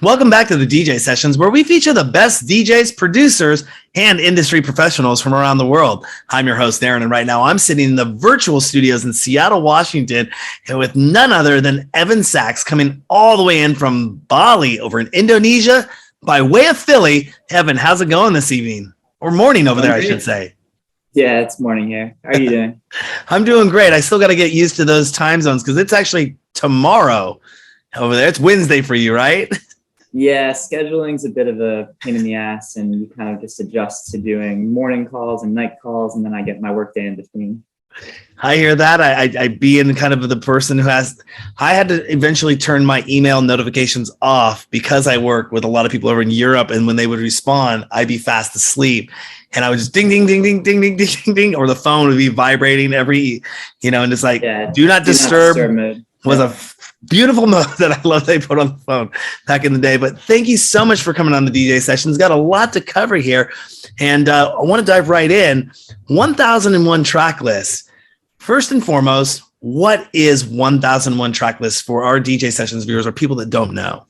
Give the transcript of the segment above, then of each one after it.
Welcome back to the DJ Sessions, where we feature the best DJs, producers, and industry professionals from around the world. I'm your host, Aaron, and right now I'm sitting in the virtual studios in Seattle, Washington, and with none other than Evan Sachs coming all the way in from Bali over in Indonesia by way of Philly. Evan, how's it going this evening? Or morning over there, I should say. Yeah, it's morning here. How are you doing? I'm doing great. I still got to get used to those time zones because it's actually tomorrow over there. It's Wednesday for you, right? Yeah, scheduling's a bit of a pain in the ass, and you kind of just adjust to doing morning calls and night calls, and then I get my work day in between. I hear that. I being kind of the person who I had to eventually turn my email notifications off because I work with a lot of people over in Europe, and when they would respond, I'd be fast asleep. And I would just ding, ding, ding, ding, ding, ding, ding, ding, ding, or the phone would be vibrating every, and it's like, do not disturb mode. Was a beautiful mode that I love they put on the phone back in the day. But thank you so much for coming on the DJ Sessions. Got a lot to cover here. And I want to dive right in. 1001 track lists. First and foremost, what is 1001 track lists for our DJ Sessions viewers or people that don't know?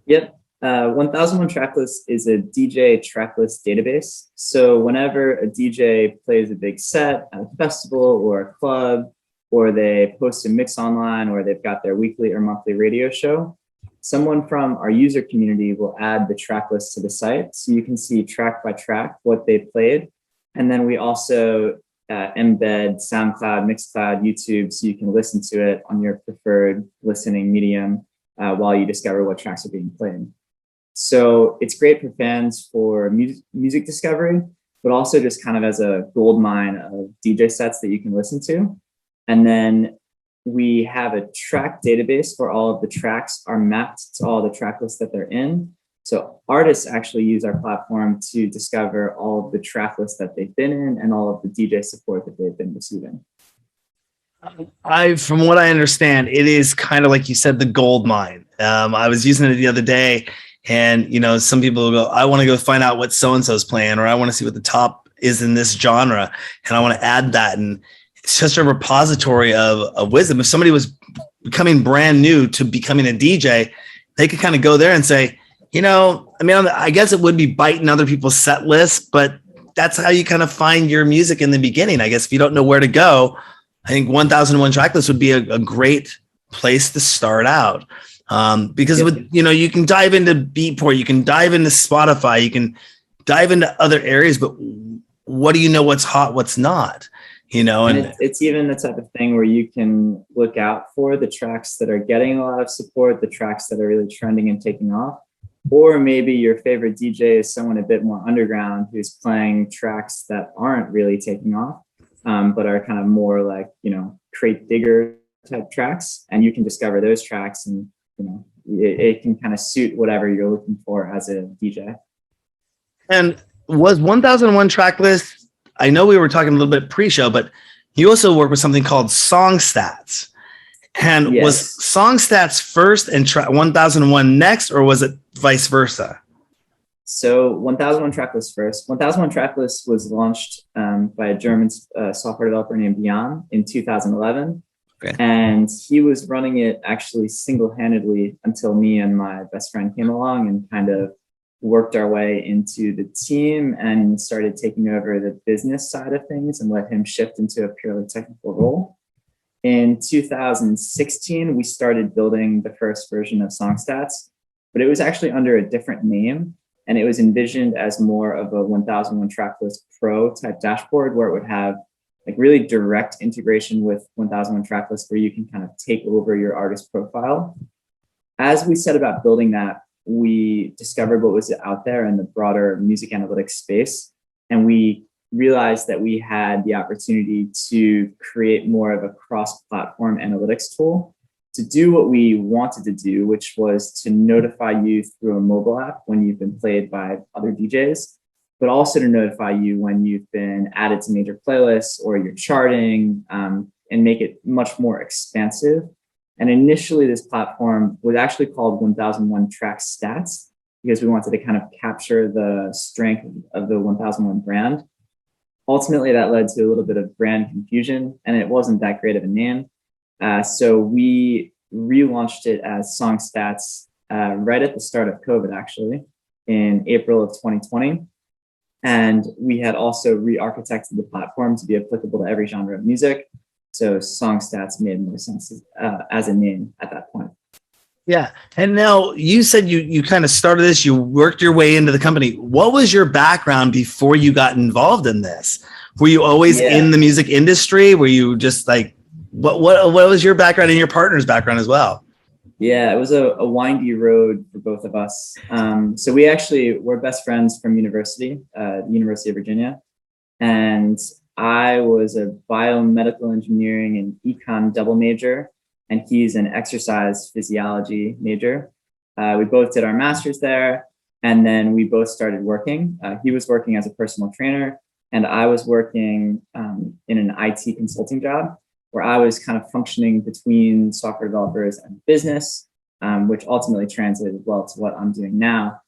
Yep. 1001 Tracklist is a DJ tracklist database. So whenever a DJ plays a big set at a festival or a club, or they post a mix online, or they've got their weekly or monthly radio show, someone from our user community will add the track list to the site. So you can see track by track what they played. And then we also embed SoundCloud, Mixcloud, YouTube, so you can listen to it on your preferred listening medium while you discover what tracks are being played. So it's great for fans for music discovery, but also just kind of as a gold mine of DJ sets that you can listen to. And then we have a track database where all of the tracks are mapped to all the track lists that they're in. So artists actually use our platform to discover all of the track lists that they've been in and all of the DJ support that they've been receiving. From what I understand, it is kind of like you said, the gold mine. I was using it the other day, and some people will go, I want to go find out what so-and-so's playing, or I want to see what the top is in this genre, and I want to add that. And it's just a repository of wisdom. If somebody was becoming brand new to becoming a DJ, they could kind of go there and say, I guess it would be biting other people's set lists, but that's how you kind of find your music in the beginning. I guess if you don't know where to go, I think 1001 Tracklist would be a great place to start out. Because you can dive into Beatport, you can dive into Spotify, you can dive into other areas, but what do you know what's hot, what's not? And it's even the type of thing where you can look out for the tracks that are getting a lot of support, the tracks that are really trending and taking off. Or maybe your favorite DJ is someone a bit more underground who's playing tracks that aren't really taking off, but are kind of more like, crate digger type tracks. And you can discover those tracks, and, it can kind of suit whatever you're looking for as a DJ. And was 1001 Tracklist, I know we were talking a little bit pre-show, but you also work with something called Song Stats. And yes. Was Song Stats first and 1001 next, or was it vice versa? So 1001 Tracklist first. 1001 Tracklist was launched by a German software developer named Jan in 2011. Okay. And he was running it actually single-handedly until me and my best friend came along and kind of worked our way into the team and started taking over the business side of things and let him shift into a purely technical role. In 2016, we started building the first version of Song Stats, but it was actually under a different name, and it was envisioned as more of a 1001 Tracklist Pro type dashboard where it would have like really direct integration with 1001 Tracklist where you can kind of take over your artist profile. As we set about building that, we discovered what was out there in the broader music analytics space. And we realized that we had the opportunity to create more of a cross-platform analytics tool to do what we wanted to do, which was to notify you through a mobile app when you've been played by other DJs, but also to notify you when you've been added to major playlists or you're charting, and make it much more expansive. And initially, this platform was actually called 1001 Track Stats because we wanted to kind of capture the strength of the 1001 brand. Ultimately, that led to a little bit of brand confusion, and it wasn't that great of a name. So we relaunched it as Song Stats right at the start of COVID, actually, in April of 2020. And we had also re-architected the platform to be applicable to every genre of music. So Song Stats made more sense as a name at that point. Yeah. And now you said you kind of started this, you worked your way into the company. What was your background before you got involved in this? Were you always in the music industry? Were you just like, what was your background and your partner's background as well? Yeah, it was a windy road for both of us. So we're best friends from university, the University of Virginia. And I was a biomedical engineering and econ double major, and he's an exercise physiology major. We both did our master's there, and then we both started working. He was working as a personal trainer, and I was working in an IT consulting job where I was kind of functioning between software developers and business, which ultimately translated well to what I'm doing now.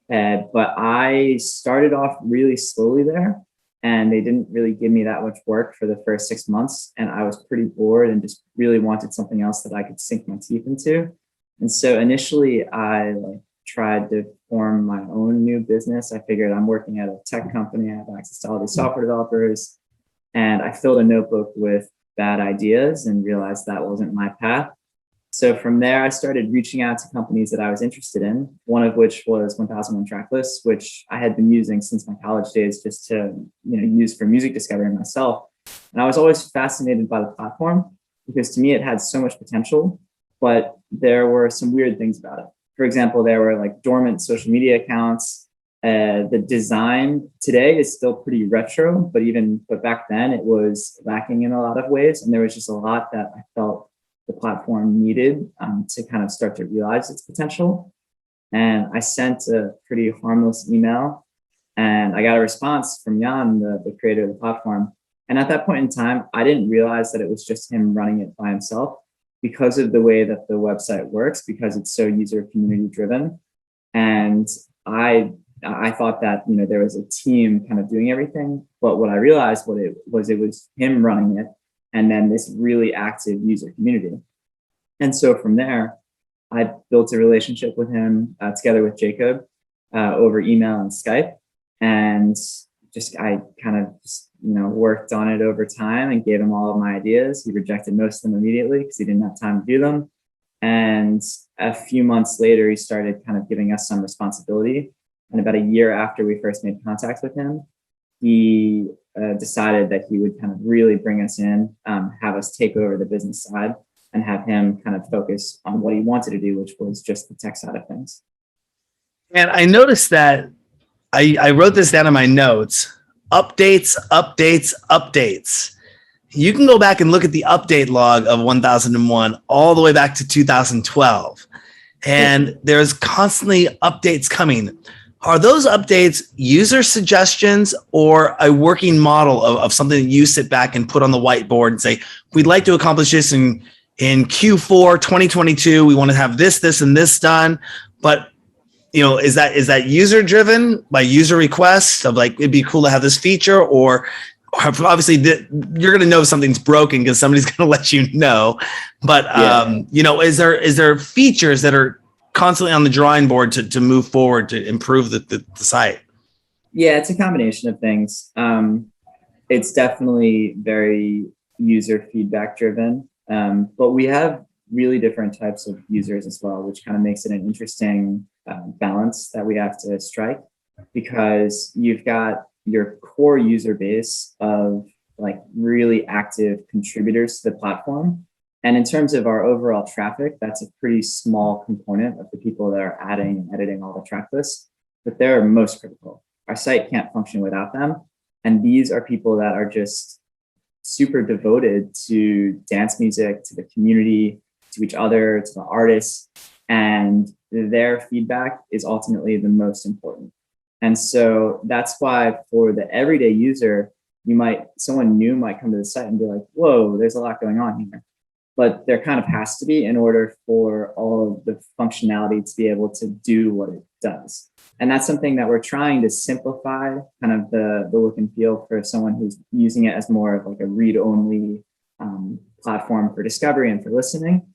But I started off really slowly there, and they didn't really give me that much work for the first 6 months. And I was pretty bored and just really wanted something else that I could sink my teeth into. And so initially I tried to form my own new business. I figured I'm working at a tech company. I have access to all these software developers. And I filled a notebook with bad ideas and realized that wasn't my path. So from there, I started reaching out to companies that I was interested in, one of which was 1001 Tracklists, which I had been using since my college days just to use for music discovery myself. And I was always fascinated by the platform because to me, it had so much potential, but there were some weird things about it. For example, there were like dormant social media accounts. The design today is still pretty retro, but back then it was lacking in a lot of ways. And there was just a lot that I felt the platform needed to kind of start to realize its potential. And I sent a pretty harmless email and I got a response from Jan, the creator of the platform. And at that point in time, I didn't realize that it was just him running it by himself because of the way that the website works, because it's so user community driven. And I thought that there was a team kind of doing everything, but what I realized it was him running it, and then this really active user community. And so from there, I built a relationship with him together with Jacob over email and Skype, and I kind of worked on it over time and gave him all of my ideas. He rejected most of them immediately because he didn't have time to do them. And a few months later, he started kind of giving us some responsibility. And about a year after we first made contact with him, he decided that he would kind of really bring us in, have us take over the business side, and have him kind of focus on what he wanted to do, which was just the tech side of things. And I noticed that I wrote this down in my notes: updates, updates, updates. You can go back and look at the update log of 1001 all the way back to 2012. And there's constantly updates coming. Are those updates user suggestions or a working model of something that you sit back and put on the whiteboard and say, we'd like to accomplish this in Q4 2022. We want to have this, this, and this done. But is that user driven by user requests of like, it'd be cool to have this feature, or obviously you're going to know if something's broken because somebody's going to let you know. But is there features that are constantly on the drawing board to move forward to improve the site? Yeah, it's a combination of things. It's definitely very user feedback driven, but we have really different types of users as well, which kind of makes it an interesting balance that we have to strike, because you've got your core user base of like really active contributors to the platform. And in terms of our overall traffic, that's a pretty small component of the people that are adding and editing all the track lists, but they're most critical. Our site can't function without them. And these are people that are just super devoted to dance music, to the community, to each other, to the artists. And their feedback is ultimately the most important. And so that's why for the everyday user, someone new might come to the site and be like, whoa, there's a lot going on here. But there kind of has to be in order for all of the functionality to be able to do what it does. And that's something that we're trying to simplify, kind of the look and feel for someone who's using it as more of like a read-only platform for discovery and for listening.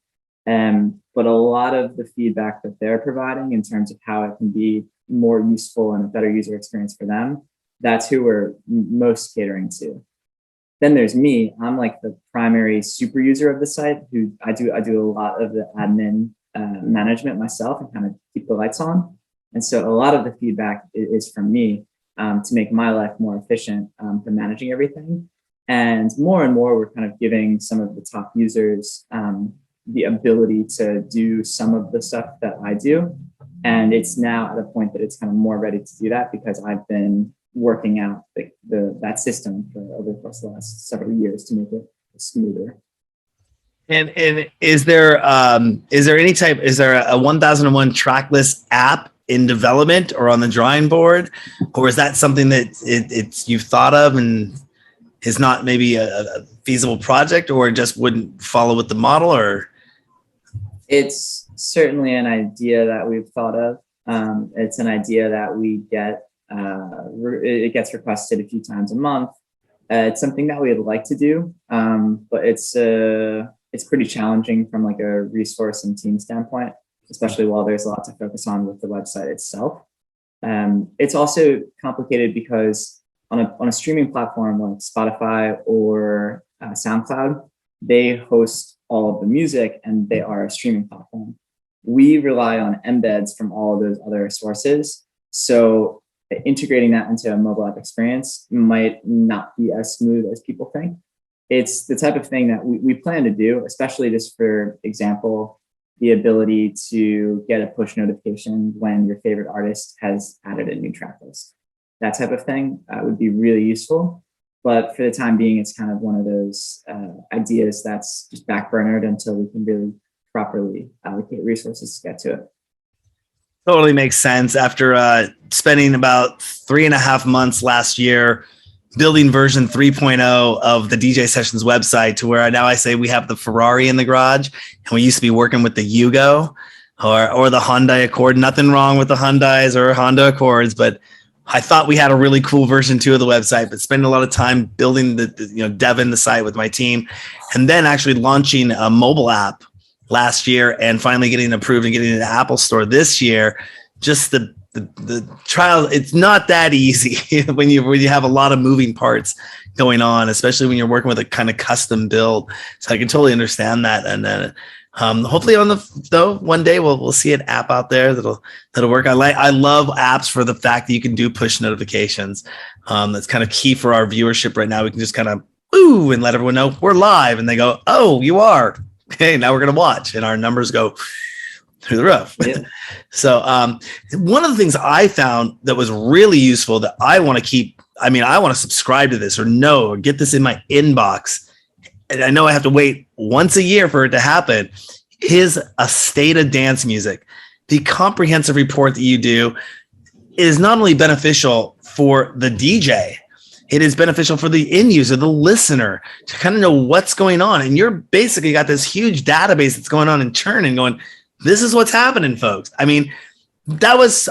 but a lot of the feedback that they're providing in terms of how it can be more useful and a better user experience for them, that's who we're most catering to. Then there's me. I'm like the primary super user of the site, who I do a lot of the admin management myself and kind of keep the lights on. And so a lot of the feedback is from me to make my life more efficient for managing everything. And more we're kind of giving some of the top users the ability to do some of the stuff that I do. And it's now at a point that it's kind of more ready to do that because I've been working out that system for over the course of the last several years to make it smoother. And is there a 1001 Tracklist app in development or on the drawing board, or is that something that it's you've thought of and is not maybe a feasible project, or just wouldn't follow with the model? Or it's certainly an idea that we've thought of. It's an idea that we get. It gets requested a few times a month. It's something that we'd like to do, but it's pretty challenging from like a resource and team standpoint, especially while there's a lot to focus on with the website itself. It's also complicated because on a streaming platform like Spotify or SoundCloud, they host all of the music and they are a streaming platform. We rely on embeds from all of those other sources. So integrating that into a mobile app experience might not be as smooth as people think. It's the type of thing that we plan to do, especially just for example, the ability to get a push notification when your favorite artist has added a new track list. That type of thing would be really useful. But for the time being, it's kind of one of those ideas that's just backburnered until we can really properly allocate resources to get to it. Totally makes sense. After spending about 3.5 months last year building version 3.0 of the DJ Sessions website, to where now I say we have the Ferrari in the garage, and we used to be working with the Yugo or the Hyundai Accord. Nothing wrong with the Hyundais or Honda Accords, but I thought we had a really cool version 2 of the website, but spending a lot of time building deving the site with my team, and then actually launching a mobile app last year and finally getting approved and getting in the Apple Store this year. Just the trial, it's not that easy when you have a lot of moving parts going on, especially when you're working with a kind of custom build. So I can totally understand that. And then hopefully one day we'll see an app out there that'll work. I love apps for the fact that you can do push notifications. That's kind of key for our viewership right now. We can just kind of and let everyone know we're live, and they go, oh, you are. Okay, now we're going to watch, and our numbers go through the roof. Yeah. So one of the things I found that was really useful that I want to keep, I want to subscribe to this or get this in my inbox, and I know I have to wait once a year for it to happen, is a state of dance music. The comprehensive report that you do is not only beneficial for the DJ, it is beneficial for the end user, the listener, to kind of know what's going on. And you're basically got this huge database that's going on and churning, going, this is what's happening, folks. I was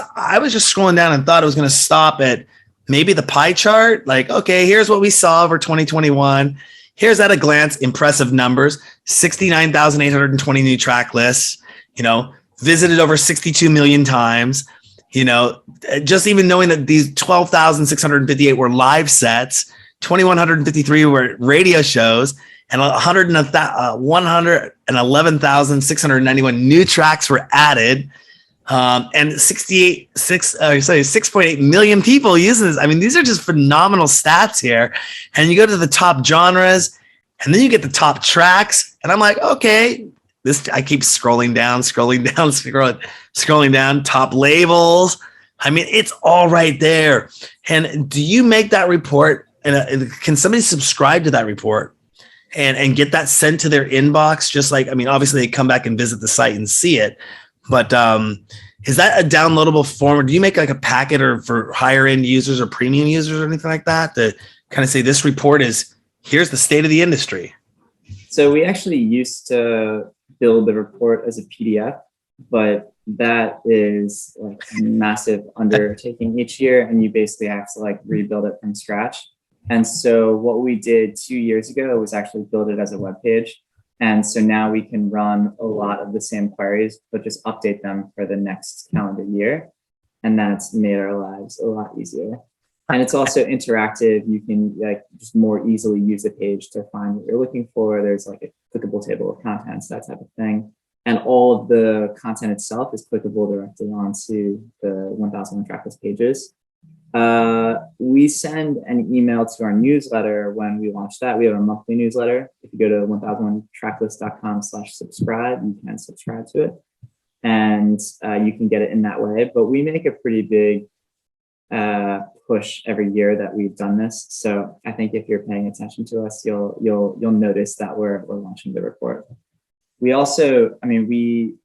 just scrolling down and thought it was going to stop at maybe the pie chart. Like, okay, here's what we saw for 2021. Here's at a glance, impressive numbers, 69,820 new track lists, visited over 62 million times. Just even knowing that these 12,658 were live sets, 2,153 were radio shows, and 111,691 new tracks were added, and 6.8 million people using this. These are just phenomenal stats here. And you go to the top genres, and then you get the top tracks, and I'm like, okay. I keep scrolling down, top labels. It's all right there. And do you make that report? And can somebody subscribe to that report and get that sent to their inbox? Just like, obviously they come back and visit the site and see it, but is that a downloadable form, or do you make like a packet or for higher end users or premium users or anything like that to kind of say this report here's the state of the industry? So we actually used to build the report as a PDF, but that is like a massive undertaking each year, and you basically have to like rebuild it from scratch. And so what we did 2 years ago was actually build it as a web page. And so now we can run a lot of the same queries, but just update them for the next calendar year. And that's made our lives a lot easier. And it's also interactive. You can like just more easily use the page to find what you're looking for. There's like a clickable table of contents, that type of thing. And all of the content itself is clickable directly onto the 1001 Tracklist pages. We send an email to our newsletter when we launch that. We have a monthly newsletter. If you go to 1001tracklist.com/subscribe, you can subscribe to it. And you can get it in that way. But we make a pretty big push every year that we've done this. So I think if you're paying attention to us, you'll notice that we're launching the report. We also, we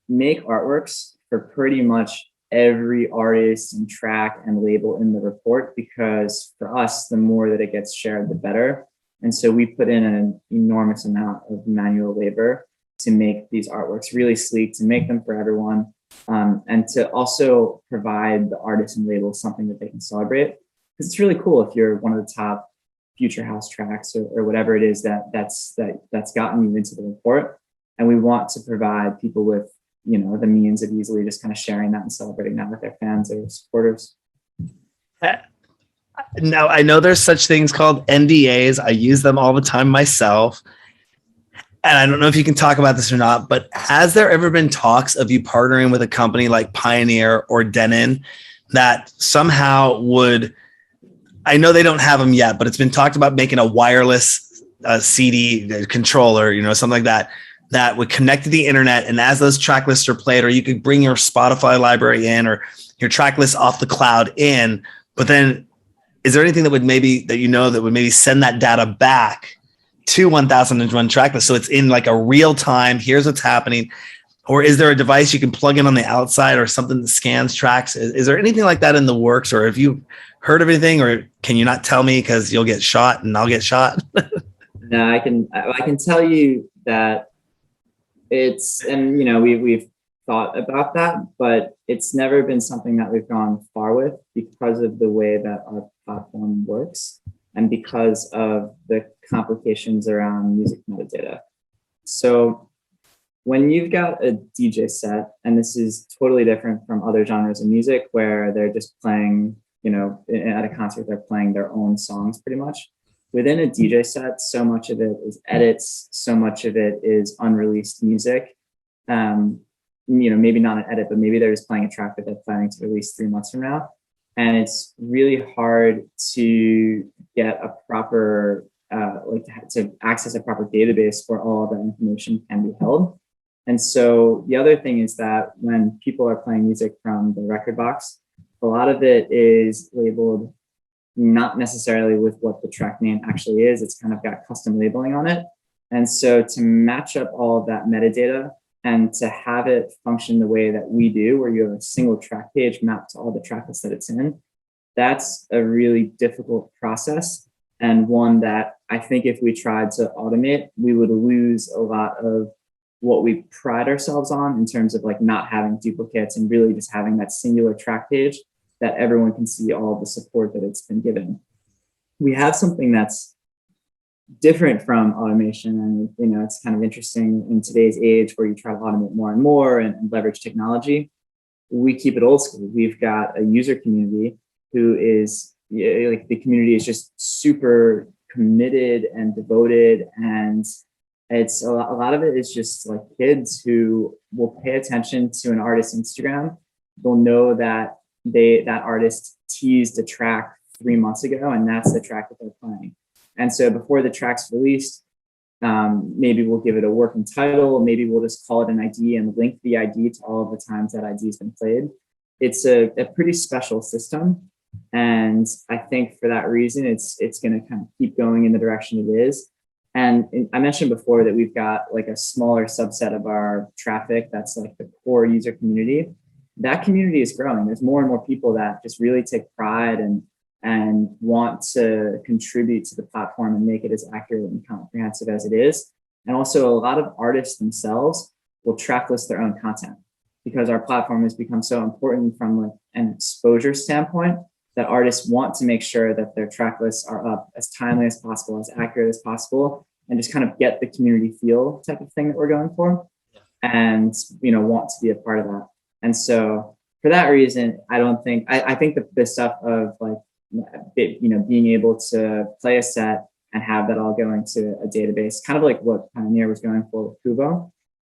make artworks for pretty much every artist and track and label in the report, because for us, the more that it gets shared, the better. And so we put in an enormous amount of manual labor to make these artworks really sleek, to make them for everyone, and to also provide the artists and labels something that they can celebrate. Because it's really cool if you're one of the top future house tracks or whatever it is that's gotten you into the report. And we want to provide people with the means of easily just kind of sharing that and celebrating that with their fans or supporters. Now, I know there's such things called NDAs. I use them all the time myself. And I don't know if you can talk about this or not, but has there ever been talks of you partnering with a company like Pioneer or Denon that somehow would, I know they don't have them yet, but it's been talked about making a wireless CD controller, something like that, that would connect to the internet. And as those track lists are played, or you could bring your Spotify library in or your track list off the cloud in, but then is there anything that would maybe send that data back to 1001 Tracklist so it's in like a real time, here's what's happening? Or is there a device you can plug in on the outside or something that scans tracks? Is there anything like that in the works, or have you heard of anything, or can you not tell me because you'll get shot and I'll get shot? No, I can tell you that it's, and we've thought about that, but it's never been something that we've gone far with because of the way that our platform works and because of the complications around music metadata. So when you've got a DJ set, and this is totally different from other genres of music where they're just playing, at a concert, they're playing their own songs pretty much. Within a DJ set, so much of it is edits, so much of it is unreleased music. Maybe not an edit, but maybe they're just playing a track that they're planning to release 3 months from now. And it's really hard to get a proper, to access a proper database where all of that information can be held. And so the other thing is that when people are playing music from the record box, a lot of it is labeled not necessarily with what the track name actually is. It's kind of got custom labeling on it. And so to match up all of that metadata and to have it function the way that we do, where you have a single track page mapped to all the track lists that it's in, that's a really difficult process, and one that I think if we tried to automate, we would lose a lot of what we pride ourselves on in terms of like not having duplicates and really just having that singular track page that everyone can see all of the support that it's been given. We have something that's different from automation, and it's kind of interesting in today's age where you try to automate more and more and leverage technology. We keep it old school. We've got a user community who is like, the community is just super committed and devoted, and it's a lot of it is just like kids who will pay attention to an artist's Instagram. They'll know that that artist teased a track 3 months ago, and that's the track that they're playing. And so before the track's released, maybe we'll give it a working title. Maybe we'll just call it an ID and link the ID to all of the times that ID has been played. It's a pretty special system. And I think for that reason, it's going to kind of keep going in the direction it is. And I mentioned before that we've got like a smaller subset of our traffic that's like the core user community. That community is growing. There's more and more people that just really take pride and want to contribute to the platform and make it as accurate and comprehensive as it is. And also a lot of artists themselves will tracklist their own content because our platform has become so important from like an exposure standpoint that artists want to make sure that their track lists are up as timely as possible, as accurate as possible. and just kind of get the community feel type of thing that we're going for, and want to be a part of that. And so for that reason, I think that the stuff of like being able to play a set and have that all go into a database, kind of like what Pioneer was going for with Kubo.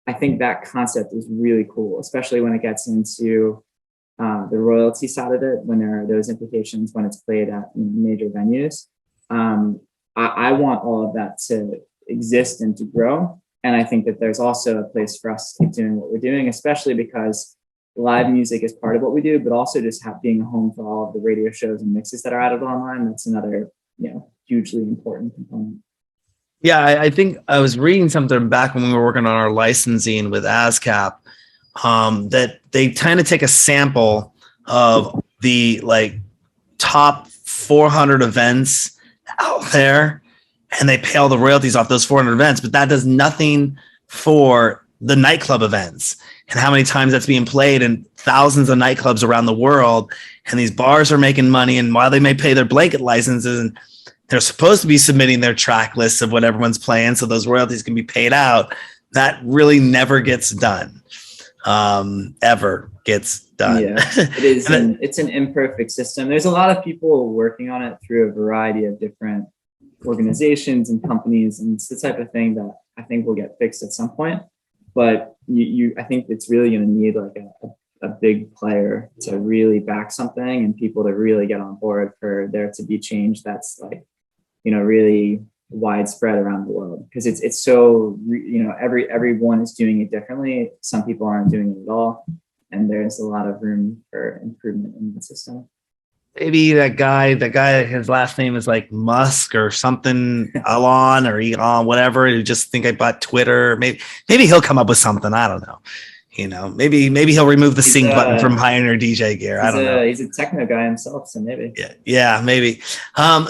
I think that concept is really cool, especially when it gets into the royalty side of it, when there are those implications when it's played at major venues. I want all of that to exist and to grow. And I think that there's also a place for us to keep doing what we're doing, especially because live music is part of what we do, but also just being a home for all of the radio shows and mixes that are added online. That's another, hugely important component. Yeah, I think I was reading something back when we were working on our licensing with ASCAP, that they kind of take a sample of the like top 400 events out there, and they pay all the royalties off those 400 events, but that does nothing for the nightclub events and how many times that's being played in thousands of nightclubs around the world. And these bars are making money, and while they may pay their blanket licenses, and they're supposed to be submitting their track lists of what everyone's playing so those royalties can be paid out, that really never gets done. Ever gets done. Yeah, it is. It's an imperfect system. There's a lot of people working on it through a variety of different organizations and companies, and it's the type of thing that I think will get fixed at some point. But I think it's really going to need like a big player to really back something, and people to really get on board for there to be change that's like, really widespread around the world, because it's so, everyone is doing it differently. Some people aren't doing it at all, and there's a lot of room for improvement in the system. Maybe that guy, his last name is like Musk or something, Elon or Elon, whatever. You just think I bought Twitter. Maybe he'll come up with something. I don't know. Maybe he'll remove the sync button from Pioneer DJ gear. I don't know. He's a techno guy himself, so maybe. Yeah, maybe.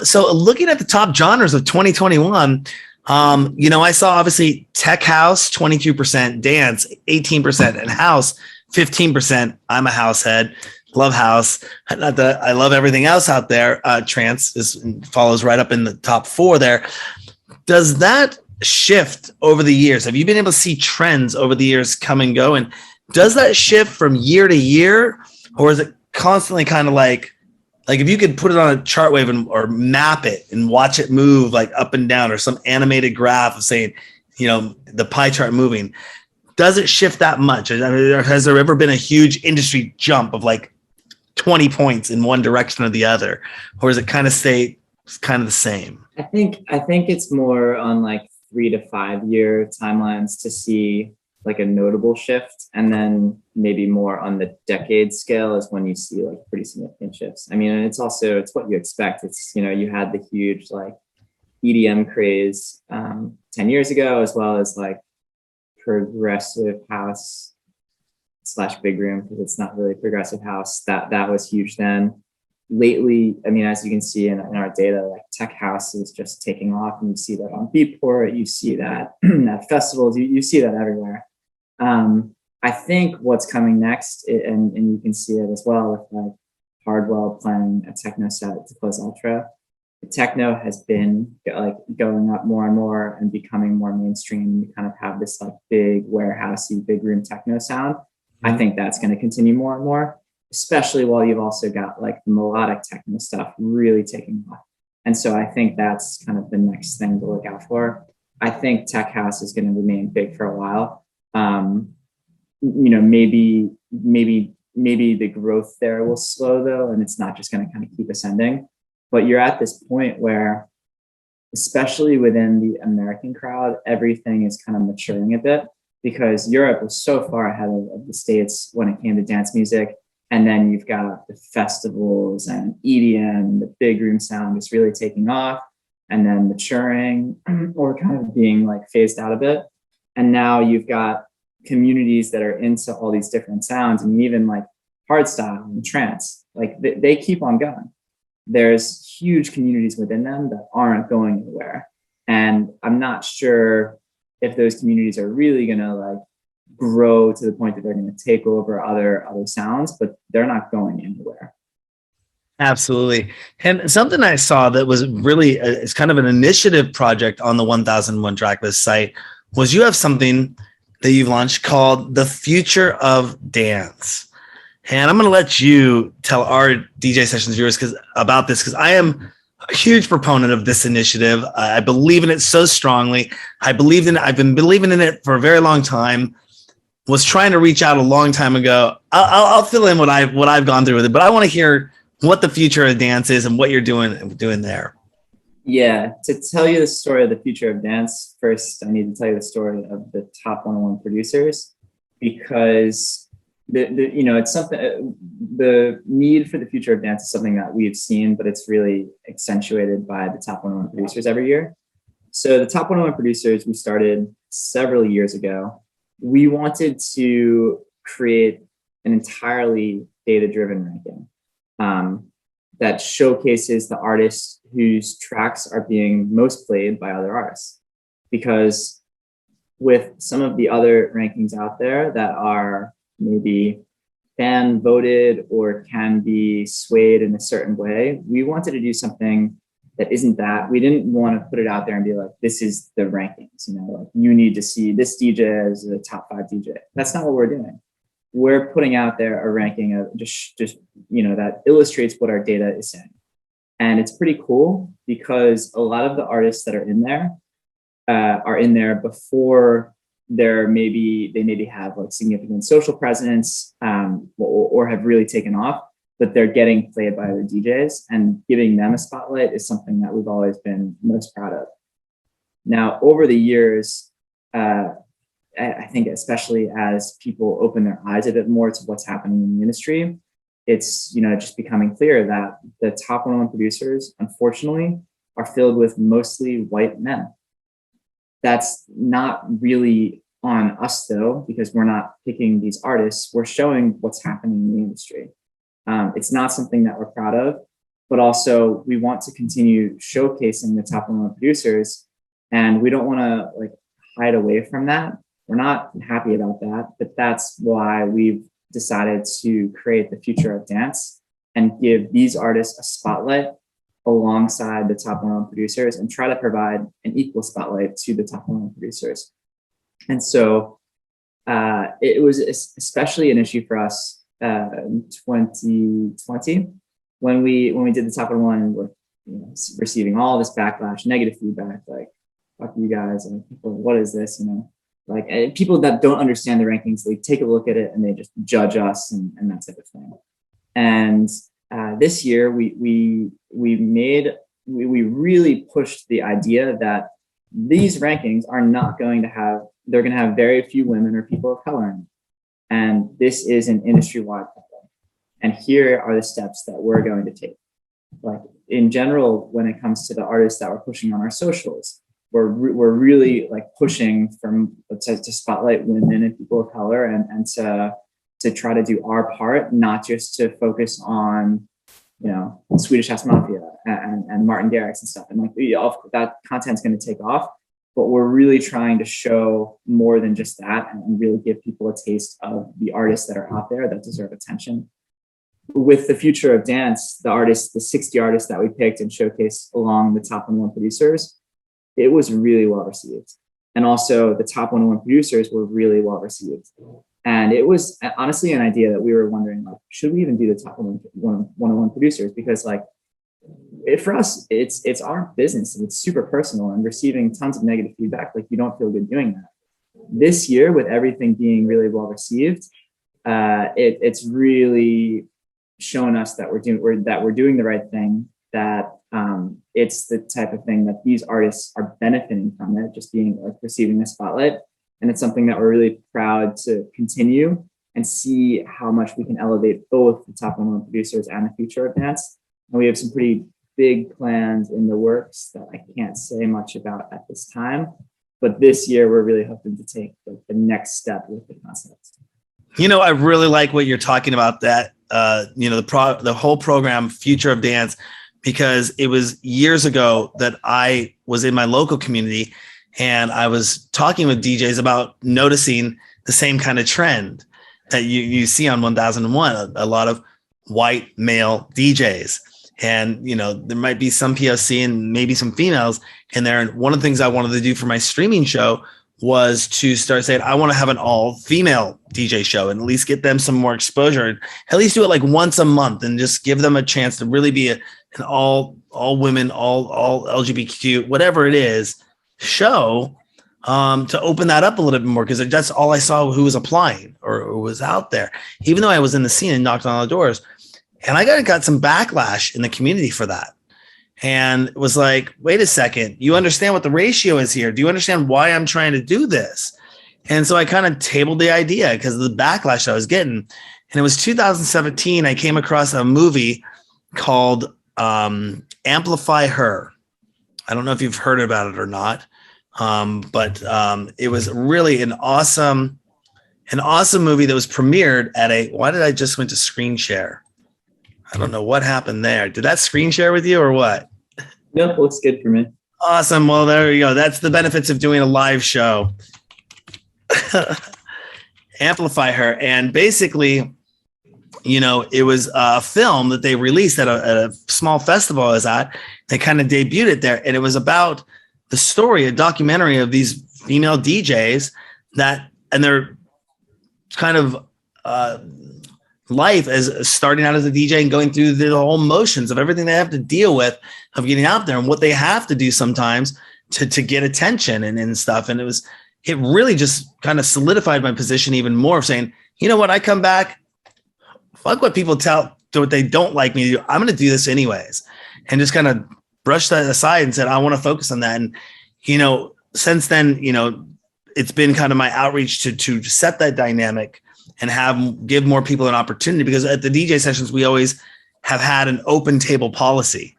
So looking at the top genres of 2021, I saw obviously tech house 22%, dance 18%, and house 15%. I'm a house head. Love house. Not that I love everything else out there. Trance follows right up in the top 4 there. Does that shift over the years? Have you been able to see trends over the years come and go? And does that shift from year to year, or is it constantly kind of like if you could put it on a chart wave or map it and watch it move like up and down, or some animated graph of saying, the pie chart moving, does it shift that much? Has there ever been a huge industry jump of like 20 points in one direction or the other, or does it kind of stay kind of the same? I think it's more on like 3 to 5 year timelines to see like a notable shift, and then maybe more on the decade scale is when you see like pretty significant shifts. I mean, and it's what you expect. It's, you had the huge like EDM craze 10 years ago, as well as like progressive house / big room, because it's not really progressive house. That was huge then. Lately, I mean, as you can see in our data, like tech house is just taking off, and you see that on Beatport, you see that at festivals, you see that everywhere. I think what's coming next, and you can see it as well with like Hardwell playing a techno set to close Ultra. The techno has been like going up more and more and becoming more mainstream. You kind of have this like big warehousey, big room techno sound. I think that's going to continue more and more, especially while you've also got like the melodic techno stuff really taking off. And so I think that's kind of the next thing to look out for. I think tech house is going to remain big for a while. Maybe the growth there will slow though, and it's not just going to kind of keep ascending. But you're at this point where, especially within the American crowd, everything is kind of maturing a bit, because Europe was so far ahead of the States when it came to dance music. And then you've got the festivals and EDM, the big room sound is really taking off, and then maturing or kind of being like phased out a bit. And now you've got communities that are into all these different sounds, and even like hardstyle and trance, like they keep on going. There's huge communities within them that aren't going anywhere. And I'm not sure if those communities are really going to like grow to the point that they're going to take over other sounds, but they're not going anywhere. Absolutely. And something I saw that was really it's kind of an initiative project on the 1001 Tracklist site was you have something that you've launched called the Future of Dance. And I'm going to let you tell our DJ Sessions viewers about this because I am a huge proponent of this initiative. I believe in it so strongly. I believed in it. I've been believing in it for a very long time. Was trying to reach out a long time ago. I'll fill in what I've gone through with it, but I want to hear what the Future of Dance is and what you're doing there. Yeah, to tell you the story of the Future of Dance, first I need to tell you the story of the top 101 producers, because it's something, the need for the Future of Dance is something that we've seen, but it's really accentuated by the top 101 producers every year. So the top 101 producers we started several years ago. We wanted to create an entirely data-driven ranking that showcases the artists whose tracks are being most played by other artists. Because with some of the other rankings out there that are maybe fan voted or can be swayed in a certain way, we wanted to do something that isn't that. We didn't want to put it out there and be like, this is the rankings, like you need to see this DJ as the top 5 DJ. That's not what we're doing. We're putting out there a ranking of just that illustrates what our data is saying. And it's pretty cool because a lot of the artists that are in there before they maybe have like significant social presence or have really taken off, but they're getting played by other DJs, and giving them a spotlight is something that we've always been most proud of. Now, over the years, I think especially as people open their eyes a bit more to what's happening in the industry, it's just becoming clear that the top 101 producers, unfortunately, are filled with mostly white men. That's not really on us though, because we're not picking these artists. We're showing what's happening in the industry. It's not something that we're proud of, but also we want to continue showcasing the top 101 producers, and we don't want to hide away from that. We're not happy about that, but that's why we've decided to create the Future of Dance and give these artists a spotlight alongside the top 101 producers and try to provide an equal spotlight to the top 101 producers. And so it was especially an issue for us in 2020 when we did the top 101 and we're receiving all this backlash, negative feedback, like fuck you guys, and people, what is this, people that don't understand the rankings, they take a look at it and they just judge us and that type of thing. And this year we really pushed the idea that these rankings are not going to have, they're going to have very few women or people of color in it. And this is an industry-wide problem. And here are the steps that we're going to take. In general, when it comes to the artists that we're pushing on our socials, we're really pushing to spotlight women and people of color and to try to do our part, not just to focus on Swedish House Mafia and Martin Garrix and stuff. And that content's going to take off, but we're really trying to show more than just that and really give people a taste of the artists that are out there that deserve attention. With the Future of Dance, the 60 artists that we picked and showcased along the top 101 producers, it was really well received. And also the top 101 producers were really well received. And it was honestly an idea that we were wondering, should we even do the top 101 producers? Because for us, it's our business and it's super personal, and receiving tons of negative feedback, you don't feel good doing that. This year, with everything being really well received, it's really shown us that we're doing the right thing, that it's the type of thing that these artists are benefiting from, it just being receiving the spotlight. And it's something that we're really proud to continue and see how much we can elevate both the top 101 producers and the Future of Dance. And we have some pretty big plans in the works that I can't say much about at this time, but this year we're really hoping to take the next step with the concept. I really like what you're talking about, that the whole program Future of Dance, because it was years ago that I was in my local community and I was talking with DJs about noticing the same kind of trend that you see on 1001, a lot of white male DJs. And, there might be some POC and maybe some females in there. And one of the things I wanted to do for my streaming show was to start saying, I want to have an all female DJ show and at least get them some more exposure. At least do it like once a month and just give them a chance to really be an all women, all LGBTQ, whatever it is, show, to open that up a little bit more. Cause that's all I saw who was applying or was out there, even though I was in the scene and knocked on all the doors. And I got some backlash in the community for that. And it was like, wait a second, you understand what the ratio is here? Do you understand why I'm trying to do this? And so I kind of tabled the idea because of the backlash I was getting. And it was 2017, I came across a movie called Amplify Her. I don't know if you've heard about it or not, but it was really an awesome movie that was premiered at why did I just went to screen share? I don't know what happened there. Did that screen share with you or what? No, looks good for me. Awesome. Well, there you go. That's the benefits of doing a live show. Amplify Her. And basically, it was a film that they released at a small festival I was at. They kind of debuted it there. And it was about the story, a documentary of these female DJs and their kind of life as starting out as a DJ and going through the whole motions of everything they have to deal with of getting out there and what they have to do sometimes to get attention and stuff. And it really just kind of solidified my position even more of saying, you know what, I come back, fuck what people tell what they don't like me to do. I'm going to do this anyways. And just kind of brushed that aside and said, I want to focus on that. And, since then, it's been kind of my outreach to set that dynamic and give more people an opportunity, because at the DJ sessions, we always have had an open table policy.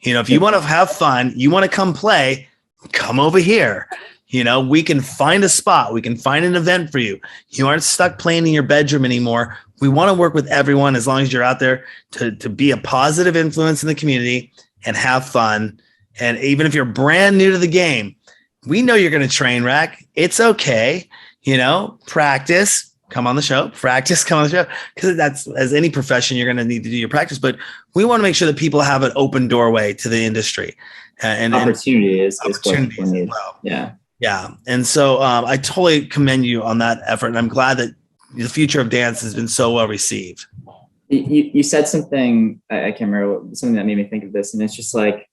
If you want to have fun, you want to come play, come over here. We can find a spot. We can find an event for you. You aren't stuck playing in your bedroom anymore. We want to work with everyone as long as you're out there to be a positive influence in the community and have fun. And even if you're brand new to the game, we know you're going to train wreck. It's okay. Practice. Come on the show, practice, come on the show. Because that's, as any profession, you're going to need to do your practice. But we want to make sure that people have an open doorway to the industry. And opportunity is what people need. Well. Yeah. Yeah. And so I totally commend you on that effort. And I'm glad that the future of dance has been so well received. You said something, I can't remember, something that made me think of this. And it's just like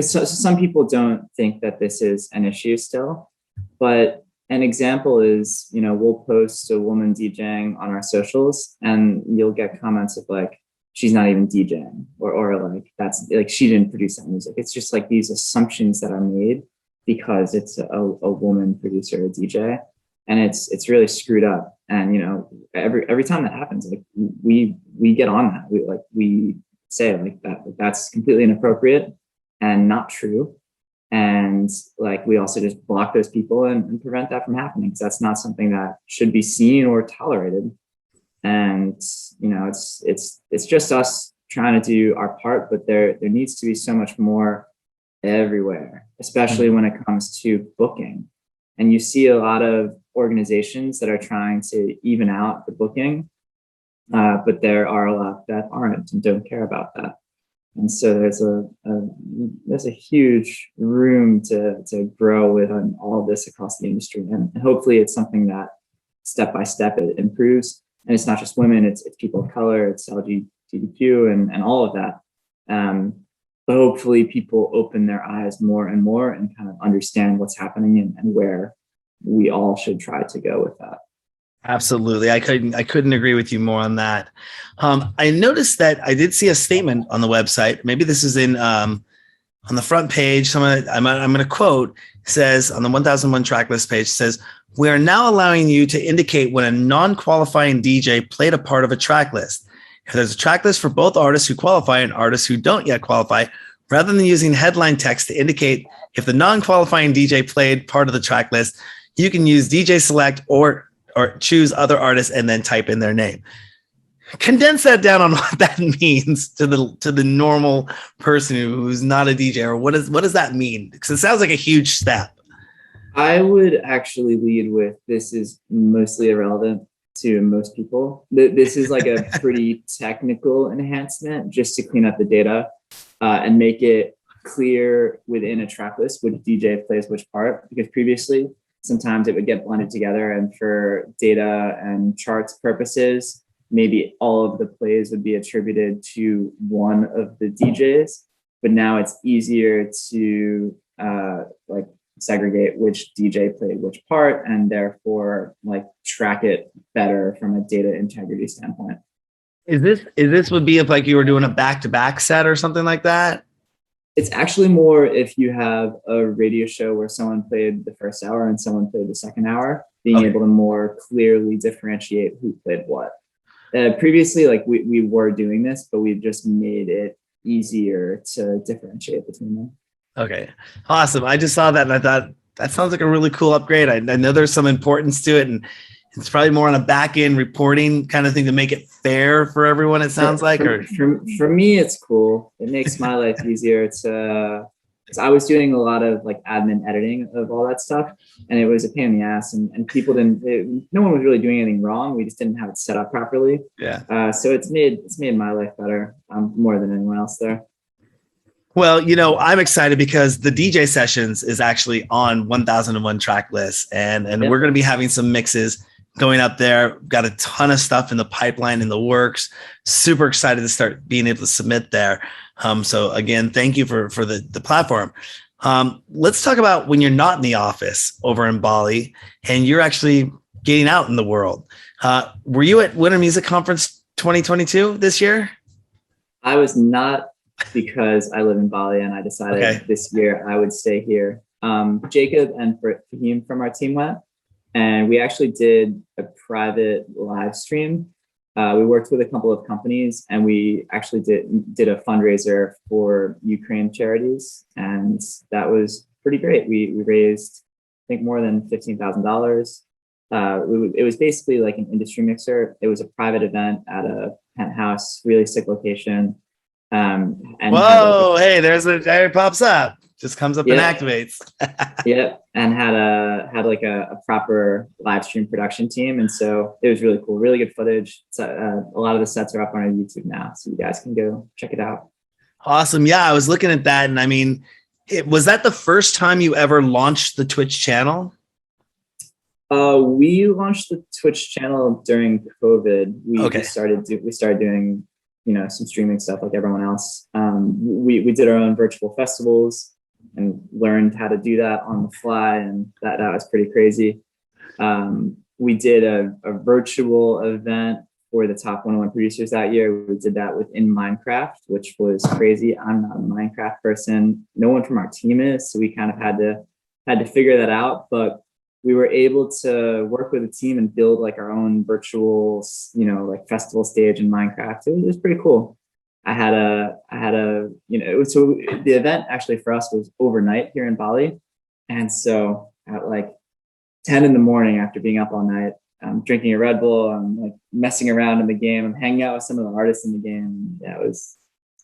some people don't think that this is an issue still, but an example is, we'll post a woman DJing on our socials and you'll get comments of like, she's not even DJing or like, that's like, she didn't produce that music. It's just like these assumptions that are made because it's a woman producer, a DJ, and it's really screwed up. And, every time that happens, like we get on that. We say like that's completely inappropriate and not true. And like, we also just block those people and prevent that from happening, because that's not something that should be seen or tolerated. And, it's just us trying to do our part, but there needs to be so much more everywhere, especially when it comes to booking. And you see a lot of organizations that are trying to even out the booking, but there are a lot that aren't and don't care about that. And so there's a huge room to grow with on all of this across the industry. And hopefully it's something that step by step it improves. And it's not just women, it's people of color, it's LGBTQ and all of that. But hopefully people open their eyes more and more and kind of understand what's happening and where we all should try to go with that. Absolutely. I couldn't agree with you more on that. I noticed that I did see a statement on the website. Maybe this is in on the front page. I'm going to quote, says on the 1001 Tracklist page, says, "We are now allowing you to indicate when a non-qualifying DJ played a part of a track list. If there's a track list for both artists who qualify and artists who don't yet qualify, rather than using headline text to indicate if the non-qualifying DJ played part of the track list, you can use DJ select or choose other artists and then type in their name." Condense that down on what that means to the normal person who's not a DJ, or what does that mean? Because it sounds like a huge step. I would actually lead with, this is mostly irrelevant to most people. This is like a pretty technical enhancement just to clean up the data and make it clear within a track list which DJ plays which part, because previously sometimes it would get blended together, and for data and charts purposes, maybe all of the plays would be attributed to one of the DJs, but now it's easier to like segregate which DJ played which part, and therefore like track it better from a data integrity standpoint. Is this would be if like you were doing a back-to-back set or something like that? It's actually more if you have a radio show where someone played the first hour and someone played the second hour, being able to more clearly differentiate who played what. Previously, like we were doing this, but we've just made it easier to differentiate between them. Okay, awesome. I just saw that and I thought that sounds like a really cool upgrade. I know there's some importance to it, and it's probably more on a back end reporting kind of thing to make it fair for everyone. It sounds like, for me, it's cool. It makes my life easier. Because I was doing a lot of like admin editing of all that stuff, and it was a pain in the ass. And people no one was really doing anything wrong. We just didn't have it set up properly. Yeah. So it's made my life better more than anyone else there. Well, I'm excited because the DJ sessions is actually on 1001 track list, and we're going to be having some mixes going up there. Got a ton of stuff in the pipeline, in the works. Super excited to start being able to submit there. So again, thank you for the platform. Let's talk about when you're not in the office over in Bali and you're actually getting out in the world. Were you at Winter Music Conference 2022 this year? I was not, because I live in Bali and I decided this year I would stay here. Jacob and Fahim from our team went, and we actually did a private live stream. We worked with a couple of companies, and we actually did a fundraiser for Ukraine charities, and that was pretty great. We raised, I think, more than $15,000. It was basically like an industry mixer. It was a private event at a penthouse, really sick location. And whoa, hey, there it pops up. Just comes up and activates. Yeah, and had a proper live stream production team, and so it was really cool, really good footage. A lot of the sets are up on our YouTube now, so you guys can go check it out. Awesome. Yeah, I was looking at that, and I mean, was that the first time you ever launched the Twitch channel? We launched the Twitch channel during COVID. We started doing some streaming stuff like everyone else. We did our own virtual festivals and learned how to do that on the fly, and that was pretty crazy. We did a virtual event for the top 101 producers that year. We did that within Minecraft, which was crazy. I'm not a Minecraft person. No one from our team is, so we kind of had to figure that out. But we were able to work with a team and build like our own virtual, like festival stage in Minecraft. It was pretty cool. I had a so the event actually for us was overnight here in Bali. And so at like 10 in the morning, after being up all night, I'm drinking a Red Bull, I'm like messing around in the game, I'm hanging out with some of the artists in the game. Yeah, it was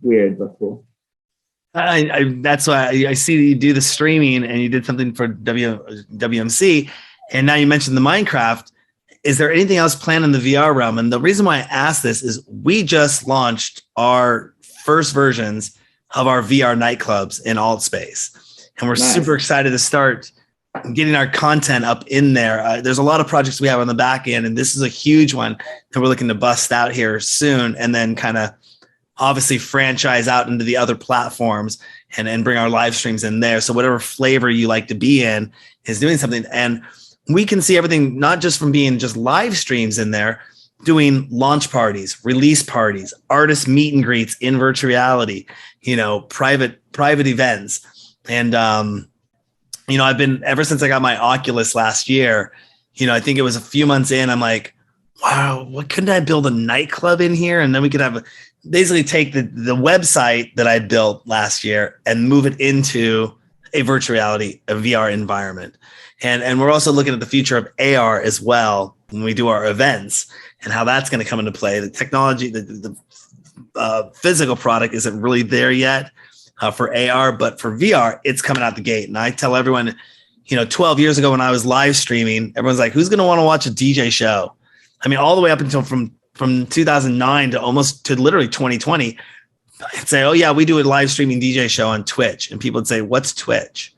weird, but cool. That's why I see that you do the streaming, and you did something for WMC, and now you mentioned the Minecraft. Is there anything else planned in the VR realm? And the reason why I ask this is we just launched our first versions of our VR nightclubs in Altspace, and we're super excited to start getting our content up in there. There's a lot of projects we have on the back end, and this is a huge one that we're looking to bust out here soon, and then kind of obviously franchise out into the other platforms and bring our live streams in there. So whatever flavor you like to be in is doing something. And we can see everything, not just from being just live streams in there, doing launch parties, release parties, artist meet and greets in virtual reality, private events. And, I've been, ever since I got my Oculus last year, I think it was a few months in, I'm like, wow, what couldn't I build a nightclub in here? And then we could have basically take the website that I built last year and move it into a virtual reality, a VR environment. And we're also looking at the future of AR as well when we do our events and how that's going to come into play. The technology, the physical product isn't really there yet for AR, but for VR, it's coming out the gate. And I tell everyone, 12 years ago when I was live streaming, everyone's like, who's going to want to watch a DJ show? I mean, all the way up until from 2009 to almost to literally 2020, I'd say, oh yeah, we do a live streaming DJ show on Twitch. And people would say, what's Twitch?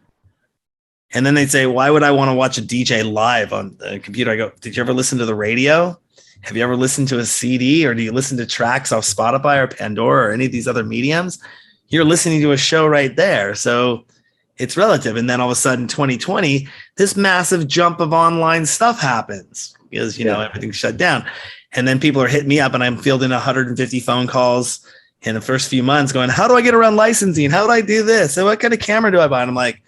And then they'd say, why would I want to watch a DJ live on the computer? I go, did you ever listen to the radio? Have you ever listened to a CD, or do you listen to tracks off Spotify or Pandora or any of these other mediums? You're listening to a show right there. So it's relative. And then all of a sudden, 2020, this massive jump of online stuff happens because, you know, everything's shut down. And then people are hitting me up and I'm fielding 150 phone calls in the first few months going, how do I get around licensing? How do I do this? And what kind of camera do I buy? And I'm like,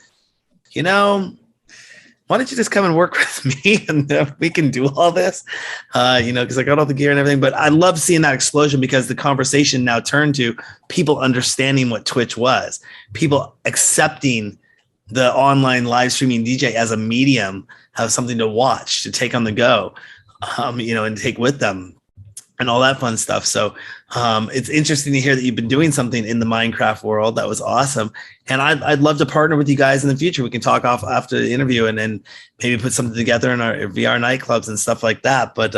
you know, why don't you just come and work with me and we can do all this, you know, because I got all the gear and everything. But I love seeing that explosion because the conversation now turned to people understanding what Twitch was, people accepting the online live streaming DJ as a medium, have something to watch, to take on the go, you know, and take with them and all that fun stuff. So it's interesting to hear that you've been doing something in the Minecraft world. That was awesome. And I'd love to partner with you guys in the future. We can talk off after the interview and then maybe put something together in our VR nightclubs and stuff like that. But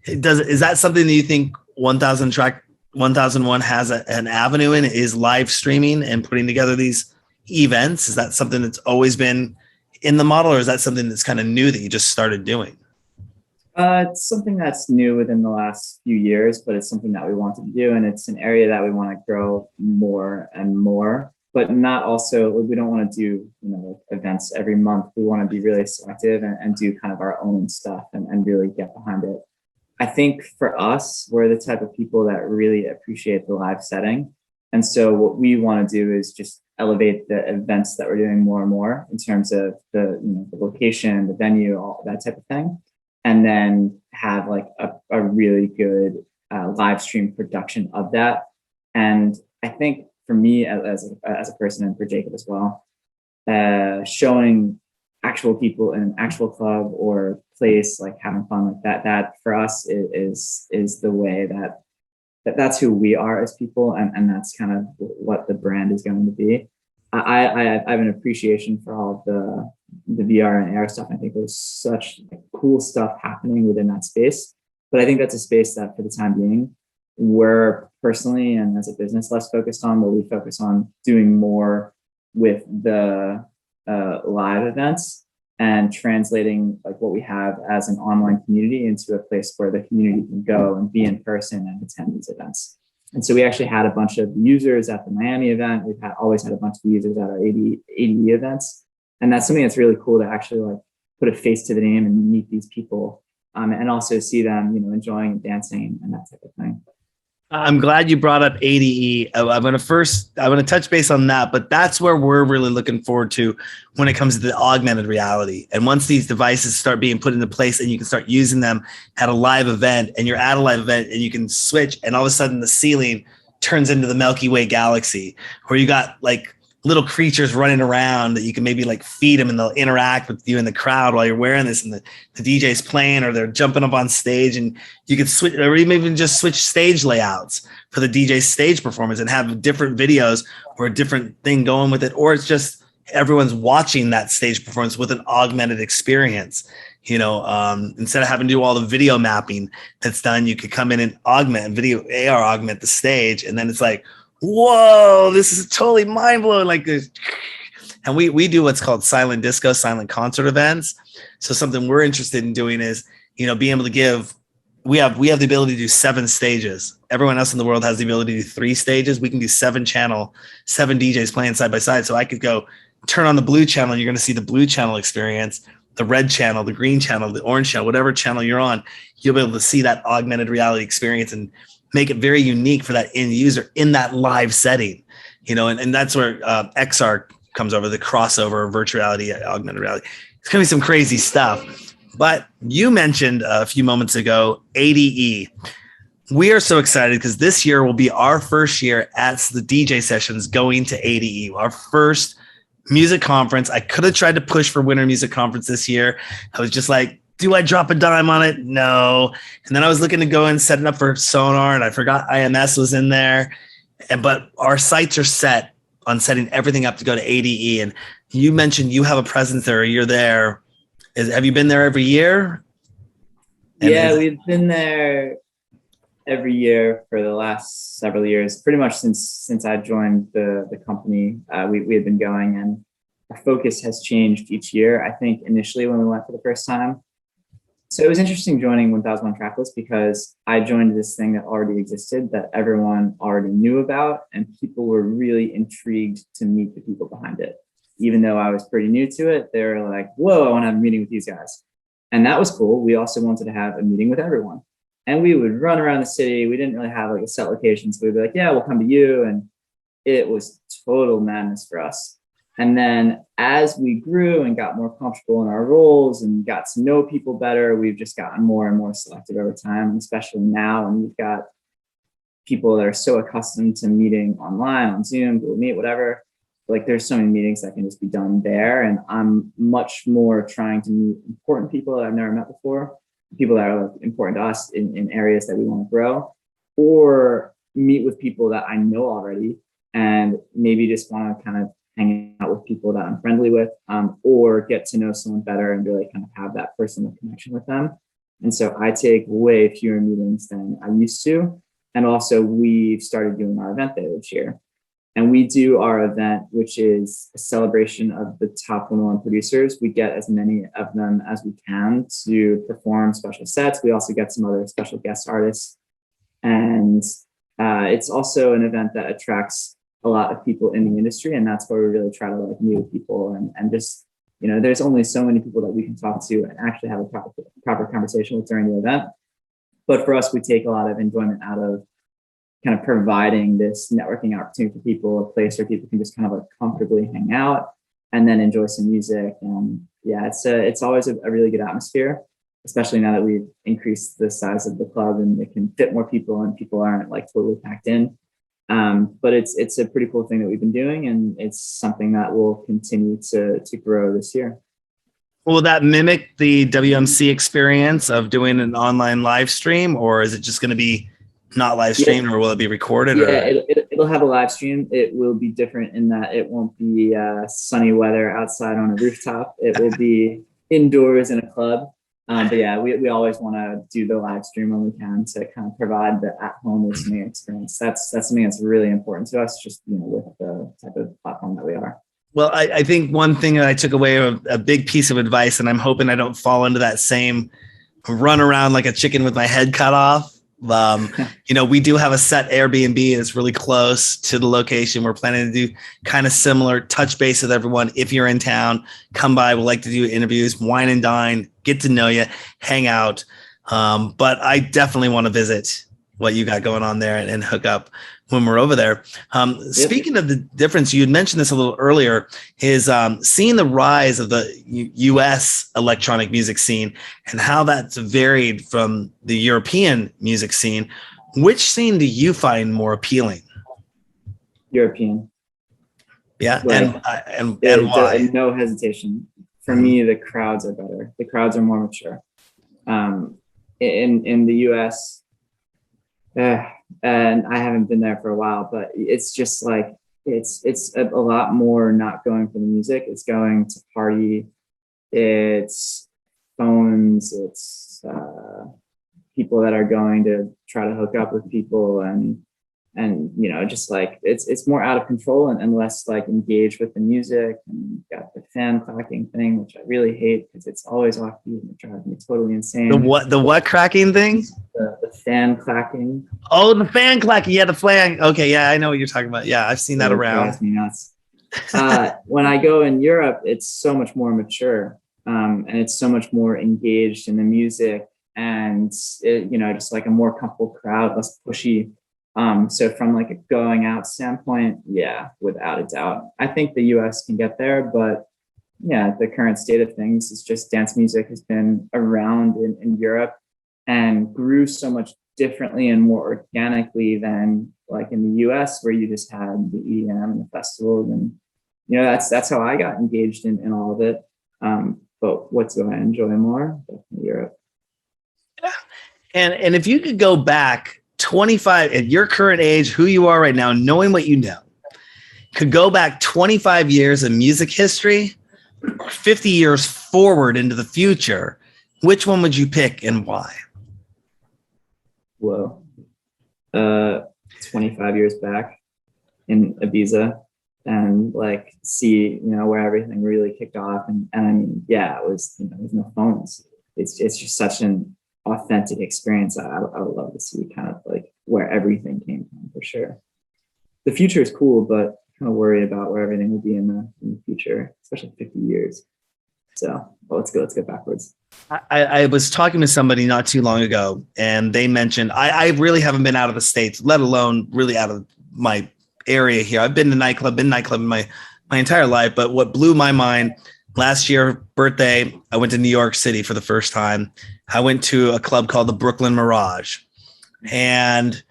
is that something that you think 1001 has an avenue in, is live streaming and putting together these events? Is that something that's always been in the model, or is that something that's kind of new that you just started doing? It's something that's new within the last few years, but it's something that we want to do. And it's an area that we want to grow more and more, but not also, we don't want to do, you know, events every month. We want to be really selective and do kind of our own stuff and really get behind it. I think for us, we're the type of people that really appreciate the live setting. And so what we want to do is just elevate the events that we're doing more and more in terms of the, you know, the location, the venue, all that type of thing. And then have like a really good live stream production of that. And I think for me as a person, and for Jacob as well, showing actual people in an actual club or place, like having fun like that for us is the way that's who we are as people, and that's kind of what the brand is going to be. I have an appreciation for all of the VR and AR stuff. I think there's such cool stuff happening within that space, but I think that's a space that for the time being, we're personally and as a business less focused on, but we focus on doing more with the live events and translating like what we have as an online community into a place where the community can go and be in person and attend these events. And so we actually had a bunch of users at the Miami event. We've always had a bunch of users at our ADE events. And that's something that's really cool to actually like put a face to the name and meet these people, and also see them, you know, enjoying and dancing and that type of thing. I'm glad you brought up ADE. I'm going to touch base on that, but that's where we're really looking forward to when it comes to the augmented reality. And once these devices start being put into place and you can start using them at a live event, and you're at a live event and you can switch, and all of a sudden the ceiling turns into the Milky Way galaxy, where you got like little creatures running around that you can maybe like feed them and they'll interact with you in the crowd while you're wearing this, and the DJ's playing, or they're jumping up on stage, and you could switch, or even just switch stage layouts for the DJ's stage performance and have different videos or a different thing going with it. Or it's just everyone's watching that stage performance with an augmented experience. You know, instead of having to do all the video mapping that's done, you could come in and augment the stage. And then it's like, whoa, this is totally mind blowing. Like this. And we do what's called silent disco, silent concert events. So something we're interested in doing is, you know, being able to we have the ability to do 7 stages. Everyone else in the world has the ability to do 3 stages. We can do 7 DJs playing side by side. So I could go turn on the blue channel, and you're going to see the blue channel experience, the red channel, the green channel, the orange channel, whatever channel you're on, you'll be able to see that augmented reality experience and make it very unique for that end user in that live setting, you know, and that's where XR comes over, the crossover, virtual reality, augmented reality. It's going to be some crazy stuff. But you mentioned a few moments ago, ADE. We are so excited because this year will be our first year at the DJ sessions going to ADE, our first music conference. I could have tried to push for Winter Music Conference this year. I was just like, do I drop a dime on it? No. And then I was looking to go and set it up for Sonar, and I forgot IMS was in there. But our sights are set on setting everything up to go to ADE. And you mentioned you have a presence there, or you're there. Have you been there every year? Yeah, we've been there every year for the last several years, pretty much since I joined the company. We had been going, and our focus has changed each year. I think initially when we went for the first time, so it was interesting joining 1001 Tracklist because I joined this thing that already existed that everyone already knew about, and people were really intrigued to meet the people behind it. Even though I was pretty new to it, they were like, whoa, I want to have a meeting with these guys. And that was cool. We also wanted to have a meeting with everyone. And we would run around the city. We didn't really have like a set location. So we'd be like, yeah, we'll come to you. And it was total madness for us. And then as we grew and got more comfortable in our roles and got to know people better, we've just gotten more and more selective over time, and especially now. And we've got people that are so accustomed to meeting online, on Zoom, Google Meet, whatever. Like there's so many meetings that can just be done there. And I'm much more trying to meet important people that I've never met before, people that are like important to us in areas that we want to grow, or meet with people that I know already and maybe just want to kind of hang out with people that I'm friendly with, or get to know someone better and really kind of have that personal connection with them. And so I take way fewer meetings than I used to. And also we've started doing our event there this year. And we do our event, which is a celebration of the top 101 producers. We get as many of them as we can to perform special sets. We also get some other special guest artists. And it's also an event that attracts a lot of people in the industry. And that's where we really try to like meet with people and just, you know, there's only so many people that we can talk to and actually have a proper conversation with during the event. But for us, we take a lot of enjoyment out of kind of providing this networking opportunity for people, a place where people can just kind of like comfortably hang out and then enjoy some music. And yeah, it's always a really good atmosphere, especially now that we've increased the size of the club and it can fit more people and people aren't like totally packed in. But it's a pretty cool thing that we've been doing, and it's something that will continue to grow this year. Will that mimic the WMC experience of doing an online live stream, or is it just going to be not live streamed, or will it be recorded? Yeah, it'll have a live stream. It will be different in that it won't be sunny weather outside on a rooftop. It will be indoors in a club. But yeah, we always want to do the live stream when we can to kind of provide the at-home listening experience. That's something that's really important to us, just, you know, with the type of platform that we are. Well, I think one thing that I took away, a big piece of advice, and I'm hoping I don't fall into that same run around like a chicken with my head cut off. You know, we do have a set Airbnb. It's really close to the location. We're planning to do kind of similar, touch base with everyone. If you're in town, come by. We'd like to do interviews, wine and dine, get to know you, hang out. But I definitely want to visit what you got going on there and hook up when we're over there. Speaking of the difference, you had mentioned this a little earlier, is seeing the rise of the US electronic music scene and how that's varied from the European music scene. Which scene do you find more appealing? European. Yeah, like, and why? No hesitation. For me, the crowds are better. The crowds are more mature. In the US, and I haven't been there for a while, but it's just like it's a lot more not going for the music. It's going to party. It's phones. It's people that are going to try to hook up with people, and you know, just like it's more out of control and less like engaged with the music. And you've got the fan clacking thing, which I really hate because it's always offbeat and it drives me totally insane. The what cracking thing? The fan clacking. Oh, the fan clacking. Yeah, the fan. Okay, yeah, I know what you're talking about. Yeah, I've seen that around. Drives me nuts. When I go in Europe, it's so much more mature, and it's so much more engaged in the music, and you know, just like a more comfortable crowd, less pushy. So from like a going out standpoint, yeah, without a doubt, I think the US can get there, but yeah, the current state of things is just dance music has been around in Europe and grew so much differently and more organically than like in the US, where you just had the EDM and the festivals, and you know, that's how I got engaged in all of it. But what do I enjoy more? Definitely Europe. Yeah. And if you could go back 25 at your current age, who you are right now, knowing what you know, could go back 25 years in music history or 50 years forward into the future, which one would you pick and why? whoa, 25 years back in Ibiza, and like see, where everything really kicked off. And I mean, yeah, it was, there's no phones. It's just such an authentic experience. I would love to see kind of like where everything came from, for sure. The future is cool, but kind of worried about where everything will be in the future, especially 50 years. So let's go backwards. I was talking to somebody not too long ago, and they mentioned I really haven't been out of the States, let alone really out of my area here. I've been to nightclub in my entire life. But what blew my mind, last year, birthday, I went to New York City for the first time. I went to a club called the Brooklyn Mirage. And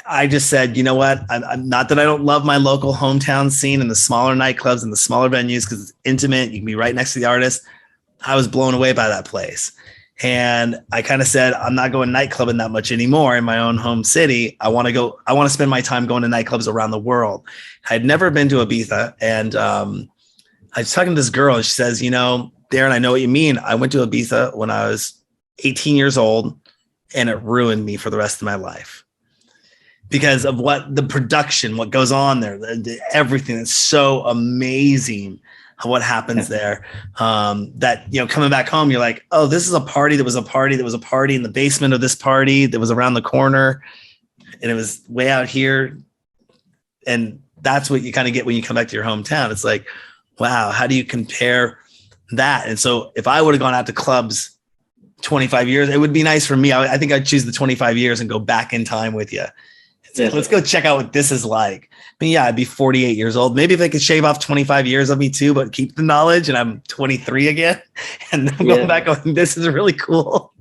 I just said, you know what? I'm not that I don't love my local hometown scene and the smaller nightclubs and the smaller venues because it's intimate. You can be right next to the artist. I was blown away by that place. And I kind of said, I'm not going nightclubbing that much anymore in my own home city. I want to spend my time going to nightclubs around the world. I'd never been to Ibiza. And I was talking to this girl, and she says, Darren, I know what you mean. I went to Ibiza when I was 18 years old, and it ruined me for the rest of my life because of what the production, what goes on there, everything is so amazing. What happens there, that, coming back home, you're like, oh, this is a party that was a party that was a party in the basement of this party that was around the corner, and it was way out here. And that's what you kind of get when you come back to your hometown. It's like, wow, how do you compare that? And so if I would have gone out to clubs 25 years, it would be nice for me. I think I'd choose the 25 years and go back in time with you. Yeah. Let's go check out what this is like. I mean, yeah, I'd be 48 years old. Maybe if they could shave off 25 years of me too, but keep the knowledge, and I'm 23 again. And I'm going back going, this is really cool.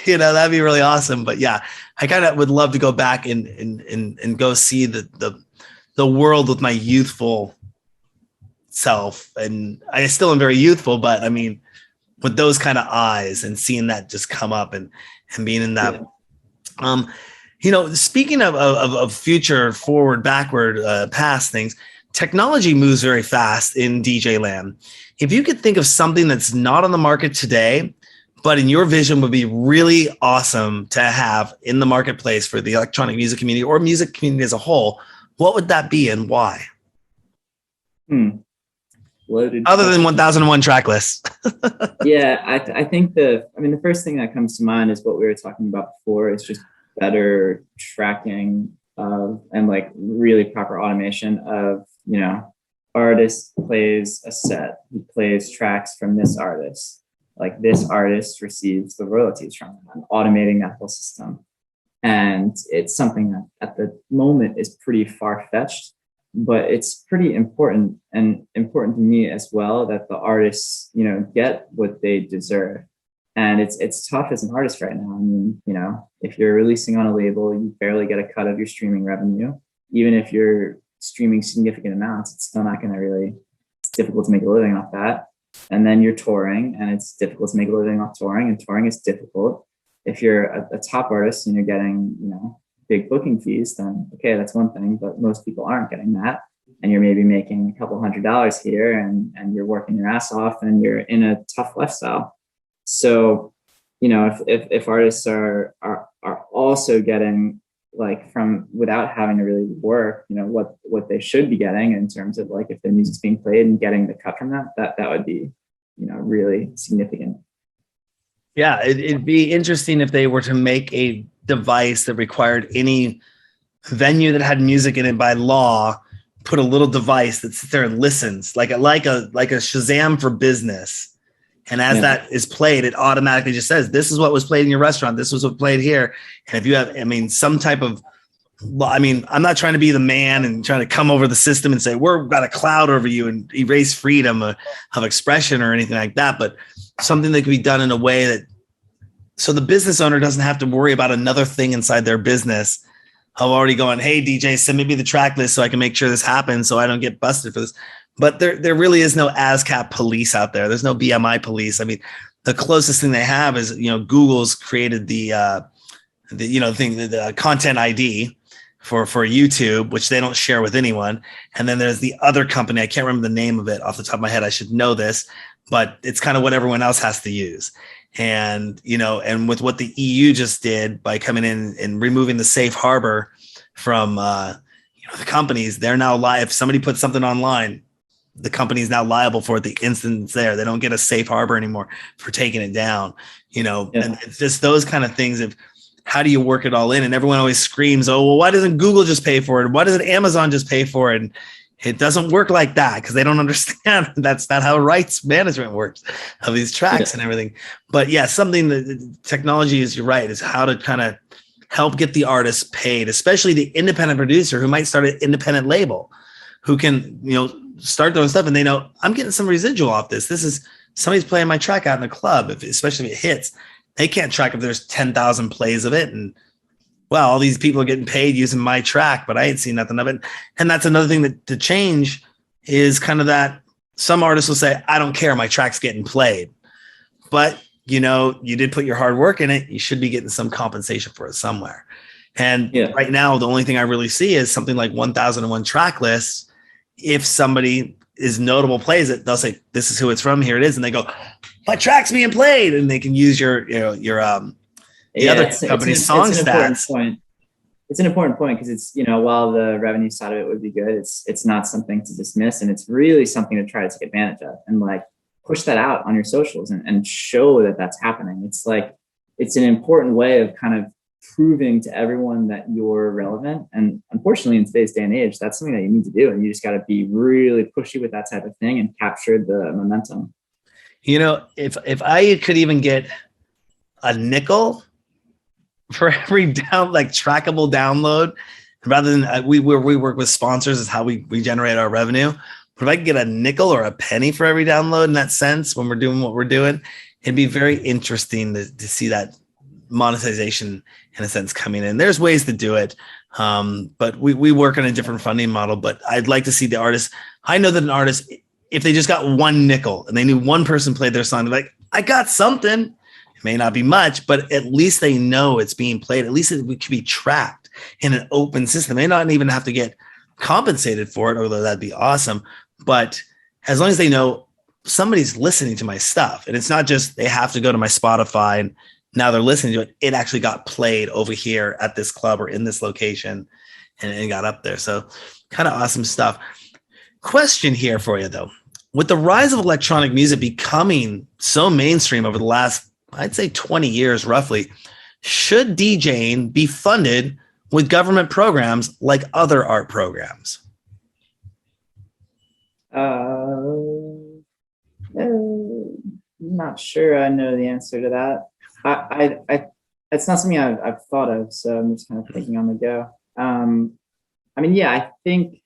That'd be really awesome. But yeah, I kind of would love to go back and go see the world with my youthful self. And I still am very youthful, but I mean, with those kind of eyes and seeing that just come up and being in that, speaking of future, forward, backward, past things, technology moves very fast in DJ land. If you could think of something that's not on the market today, but in your vision would be really awesome to have in the marketplace for the electronic music community or music community as a whole, what would that be and why? Other than 1001 Tracklists. Yeah, I think the first thing that comes to mind is what we were talking about before. It's just better tracking and like really proper automation of, artist plays a set, he plays tracks from this artist, like this artist receives the royalties from it. I'm automating that whole system. And it's something that at the moment is pretty far-fetched, but it's pretty important, and important to me as well, that the artists, get what they deserve. And it's tough as an artist right now. I mean, if you're releasing on a label, you barely get a cut of your streaming revenue. Even if you're streaming significant amounts, it's still not going to really, it's difficult to make a living off that. And then you're touring, and it's difficult to make a living off touring, and touring is difficult. If you're a top artist and you're getting, big booking fees, then okay, that's one thing, but most people aren't getting that. And you're maybe making a couple $100 here, and you're working your ass off, and you're in a tough lifestyle. So, if artists are also getting, like, from without having to really work, what they should be getting in terms of, like, if their music's being played and getting the cut from that would be, really significant. Yeah, it'd be interesting if they were to make a device that required any venue that had music in it by law, put a little device that sits there and listens, like a Shazam for business. And as that is played, it automatically just says, this is what was played in your restaurant. This was what played here. And if you have, some type of, I'm not trying to be the man and trying to come over the system and say, we've got a cloud over you and erase freedom of expression or anything like that. But something that could be done in a way that, so the business owner doesn't have to worry about another thing inside their business. I'm already going, hey, DJ, send me the track list so I can make sure this happens so I don't get busted for this. But there really is no ASCAP police out there. There's no BMI police. The closest thing they have is, Google's created the content ID for YouTube, which they don't share with anyone. And then there's the other company. I can't remember the name of it off the top of my head. I should know this, but it's kind of what everyone else has to use. And, and with what the EU just did by coming in and removing the safe harbor from, the companies, they're now live. If somebody puts something online, the company is now liable for it the instant it's there. They don't get a safe harbor anymore for taking it down, and it's just those kind of things of how do you work it all in? And everyone always screams, oh, well, why doesn't Google just pay for it? Why doesn't Amazon just pay for it? And it doesn't work like that because they don't understand that's not how rights management works of these tracks and everything. But yeah, something that technology is, you're right, is how to kind of help get the artist paid, especially the independent producer who might start an independent label, who can, start doing stuff and they know I'm getting some residual off this. This is somebody's playing my track out in the club, especially if it hits. They can't track if there's 10,000 plays of it. And well, all these people are getting paid using my track, but I ain't seen nothing of it. And that's another thing that to change is kind of that some artists will say, I don't care, my track's getting played. But you did put your hard work in it. You should be getting some compensation for it somewhere. And right now, the only thing I really see is something like 1001 Tracklists. If somebody is notable, plays it, they'll say, this is who it's from. Here it is. And they go, my track's being played. And they can use your other company's song stats. It's an important point because it's, while the revenue side of it would be good, it's not something to dismiss. And it's really something to try to take advantage of and like push that out on your socials and show that that's happening. It's like, it's an important way of kind of proving to everyone that you're relevant. And unfortunately, in today's day and age, that's something that you need to do. And you just got to be really pushy with that type of thing and capture the momentum. If I could even get a nickel for every trackable download, rather than we work with sponsors is how we generate our revenue. But if I could get a nickel or a penny for every download in that sense, when we're doing what we're doing, it'd be very interesting to see that monetization in a sense coming in. There's ways to do it. But we work on a different funding model, but I'd like to see the artist. I know that an artist, if they just got one nickel and they knew one person played their song, they're like, I got something. It may not be much, but at least they know it's being played. At least it could be tracked in an open system. They not even have to get compensated for it, although that'd be awesome. But as long as they know somebody's listening to my stuff, and it's not just they have to go to my Spotify and now they're listening to it, it actually got played over here at this club or in this location and got up there. So kind of awesome stuff. Question here for you though. With the rise of electronic music becoming so mainstream over the last, I'd say 20 years roughly, should DJing be funded with government programs like other art programs? Not sure I know the answer to that. I it's not something I've thought of, so I'm just kind of thinking on the go. I think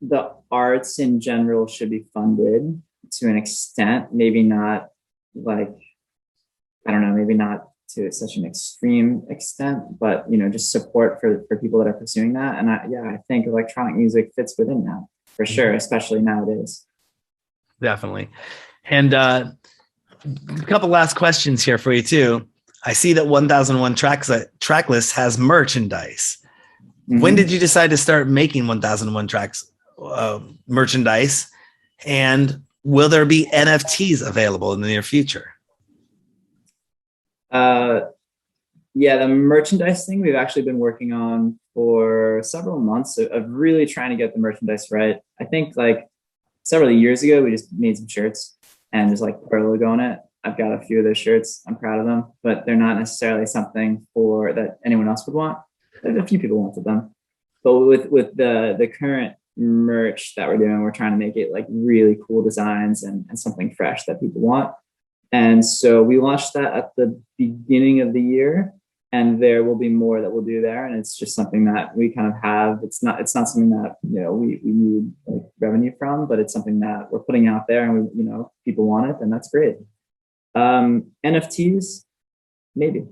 the arts in general should be funded to an extent, maybe not maybe not to such an extreme extent, but just support for people that are pursuing that. And I think electronic music fits within that for sure, especially nowadays. Definitely. And a couple last questions here for you too. I see that 1001 Tracklist has merchandise. Mm-hmm. When did you decide to start making 1001 Tracks merchandise? And will there be NFTs available in the near future? The merchandise thing we've actually been working on for several months of really trying to get the merchandise right. I think several years ago, we just made some shirts and just put our logo on it. I've got a few of those shirts. I'm proud of them, but they're not necessarily something that anyone else would want. A few people wanted them, but with the current merch that we're doing, we're trying to make it really cool designs and something fresh that people want. And so we launched that at the beginning of the year, and there will be more that we'll do there. And it's just something that we kind of have. It's not something that we need revenue from, but it's something that we're putting out there, and people want it, and that's great. NFTs, maybe.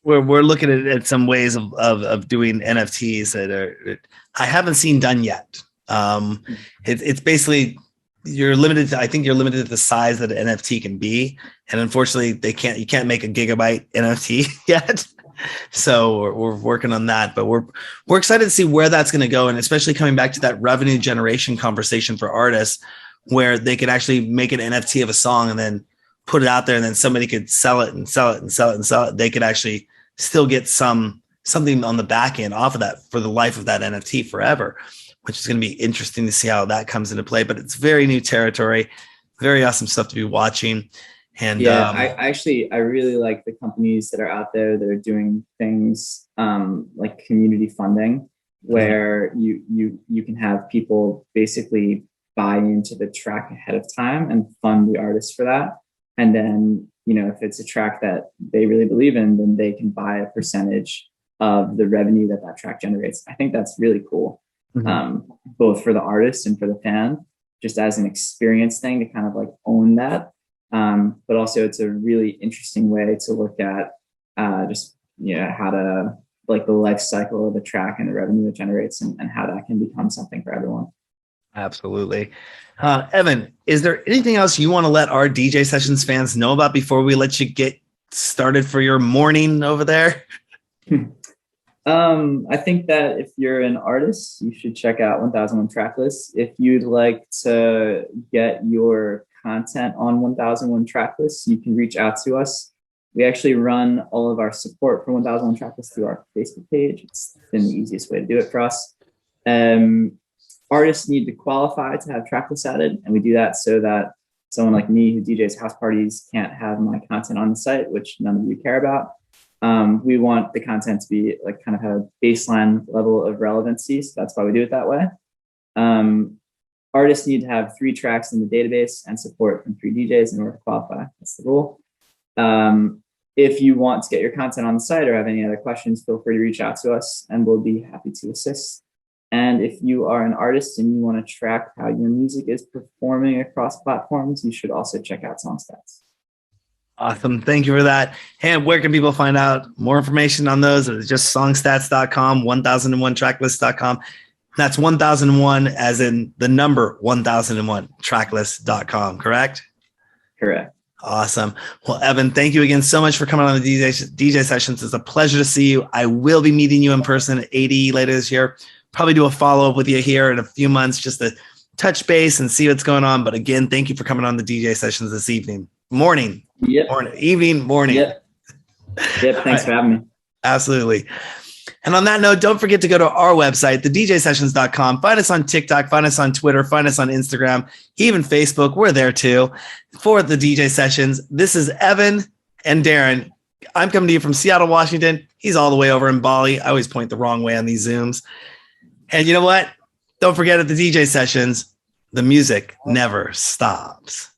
We're looking at some ways of doing NFTs that I haven't seen done yet. It's basically you're limited to the size that an NFT can be, and unfortunately you can't make a gigabyte NFT yet. So we're working on that, but we're excited to see where that's going to go, and especially coming back to that revenue generation conversation for artists, where they could actually make an NFT of a song and then put it out there and then somebody could sell it and sell it and sell it and sell it, they could actually still get something on the back end off of that for the life of that NFT forever, which is going to be interesting to see how that comes into play. But it's very new territory, very awesome stuff to be watching. And yeah, I really like the companies that are out there that are doing things like community funding, where you can have people basically buy into the track ahead of time and fund the artist for that. And then, you know, if it's a track that they really believe in, then they can buy a percentage of the revenue that that track generates. I think that's really cool, both for the artist and for the fan, just as an experience thing to kind of like own that. But also it's a really interesting way to look at just, you know, how to like the life cycle of the track and the revenue it generates and how that can become something for everyone. Absolutely. Evan, is there anything else you want to let our DJ Sessions fans know about before we let you get started for your morning over there? I think that if you're an artist, you should check out 1001 Tracklists. If you'd like to get your content on 1001 Tracklists, you can reach out to us. We actually run all of our support for 1001 Tracklists through our Facebook page. It's been the easiest way to do it for us. Artists need to qualify to have tracklists added, and we do that so that someone like me who DJs house parties can't have my content on the site, which none of you care about. We want the content to be like kind of have a baseline level of relevancy, so that's why we do it that way. Artists need to have 3 tracks in the database and support from 3 DJs in order to qualify. That's the rule. If you want to get your content on the site or have any other questions, feel free to reach out to us and we'll be happy to assist. And if you are an artist and you want to track how your music is performing across platforms, you should also check out Songstats. Awesome. Thank you for that. And where can people find out more information on those? It's just songstats.com, 1001tracklist.com. That's 1001 as in the number 1001 tracklist.com, correct? Correct. Awesome. Well, Evan, thank you again so much for coming on the DJ Sessions. It's a pleasure to see you. I will be meeting you in person at AD later this year. Probably do a follow-up with you here in a few months just to touch base and see what's going on. But again, thank you for coming on the DJ Sessions this evening. Morning. Yep. Morning. Yep. Thanks for having me. Absolutely. And on that note, don't forget to go to our website, thedjsessions.com. Find us on TikTok, find us on Twitter, find us on Instagram, even Facebook. We're there too for the DJ Sessions. This is Evan and Darren. I'm coming to you from Seattle, Washington. He's all the way over in Bali. I always point the wrong way on these Zooms. And you know what? Don't forget at the DJ Sessions, the music never stops.